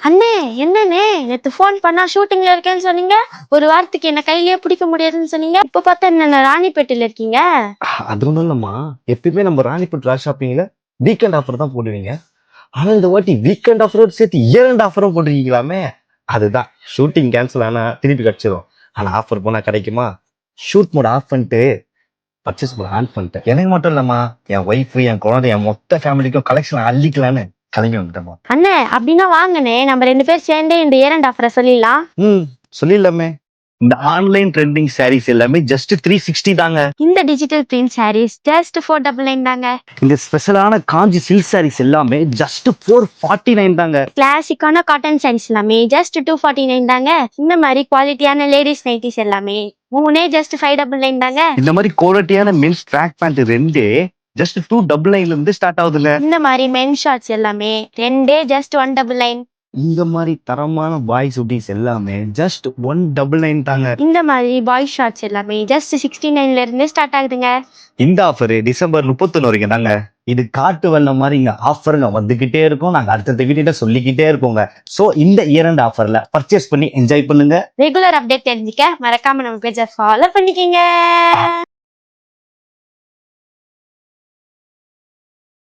அண்ணே என்னண்ணே நேத்து ஃபோன் பண்ணா ஷூட்டிங்ல இருக்கேன்னு சொன்னீங்க, ஒரு வாரத்துக்கு என்ன கையிலேயே பிடிக்க முடியாதுன்னு சொன்னீங்க, இப்ப பார்த்தா என்ன ராணிப்பேட்டையில இருக்கீங்க? அது ஒன்றும் இல்லைம்மா. எப்பயுமே நம்ம ராணிப்பேட் ராஜ் ஷாப்பிங்ல வீக்கெண்ட் ஆஃபர் தான் போடுவீங்க. ஆனா இந்த வாட்டி வீக்கெண்ட் ஆஃபரோடு சேர்த்து இயர் எண்ட் ஆஃபரும் போட்டிருக்கீங்களாமே. அதுதான் ஷூட்டிங் கேன்சல் ஆனா திருப்பி கிடைச்சிடும். ஆனா ஆஃபர் போனா கிடைக்குமா? ஷூட் மோட் ஆஃப் பண்ணிட்டு பர்ச்சேஸ் மோட் ஆன் பண்ணிட்டேன். எனக்கு மட்டும் இல்லம்மா, என் ஒய்ஃப், என் குழந்தை, என் மொத்த ஃபேமிலிக்கும் கலெக்ஷன் அள்ளிக்கலான்னு கிளம்பி வந்துட்டேம்மா. அண்ணே அப்படின்னா வாங்கண்ணே, நம்ம 2 பேர் சேர்ந்தே இந்த இயர் எண்ட் ஆஃபரை சொல்லிடலாம். சொல்லிடலாமே. இந்த ஆன்லைன் ட்ரெண்டிங் சாரீஸ் எல்லாமே ஜஸ்ட் 360 தாங்க. இந்த டிஜிட்டல் பிரிண்ட் சாரீஸ் ஜஸ்ட் 499 தாங்க. இந்த ஸ்பெஷலான காஞ்சி சில்க் சாரீஸ் எல்லாமே ஜஸ்ட் 449 தாங்க. கிளாசிக்கான காட்டன் சாரீஸ் எல்லாமே ஜஸ்ட் 249 தாங்க. இந்த மாதிரி குவாலிட்டியான லேடிஸ் நைட்டிஸ் எல்லாமே மூணே ஜஸ்ட் 599 தாங்க. இந்த மாதிரி குவாலிட்டியான மென்ஸ் ட்ராக் பேண்ட் ரெண்டே ஜஸ்ட் 299 இருந்து ஸ்டார்ட் ஆகுதுங்க. இந்த மாதிரி மென் ஷார்ட்ஸ் எல்லாமே ரெண்டே ஜஸ்ட் 199. இந்த மாதிரி தரமான பாய்ஸ் சுட்டீஸ் எல்லாமே ஜஸ்ட் 199 தாங்க. இந்த மாதிரி பாய் ஷார்ட்ஸ் எல்லாமே ஜஸ்ட் 69ல இருந்து ஸ்டார்ட் ஆகுதுங்க. இந்த ஆஃபர் டிசம்பர் 31 வரைக்கும் தாங்க. இது காட்டு வெள்ள மாதிரி இங்க ஆஃபருங்க வந்துகிட்டே இருக்கும். நாங்க அடுத்த கிட்ட சொல்லிக்கிட்டே இருக்கோங்க. சோ இந்த இயர் எண்ட் ஆஃபர்ல பர்ச்சேஸ் பண்ணி என்ஜாய் பண்ணுங்க. ரெகுலர் அப்டேட் தெரிஞ்சுக்க மறக்காம நம்ம பேஜை ஃபாலோ பண்ணிக்கங்க.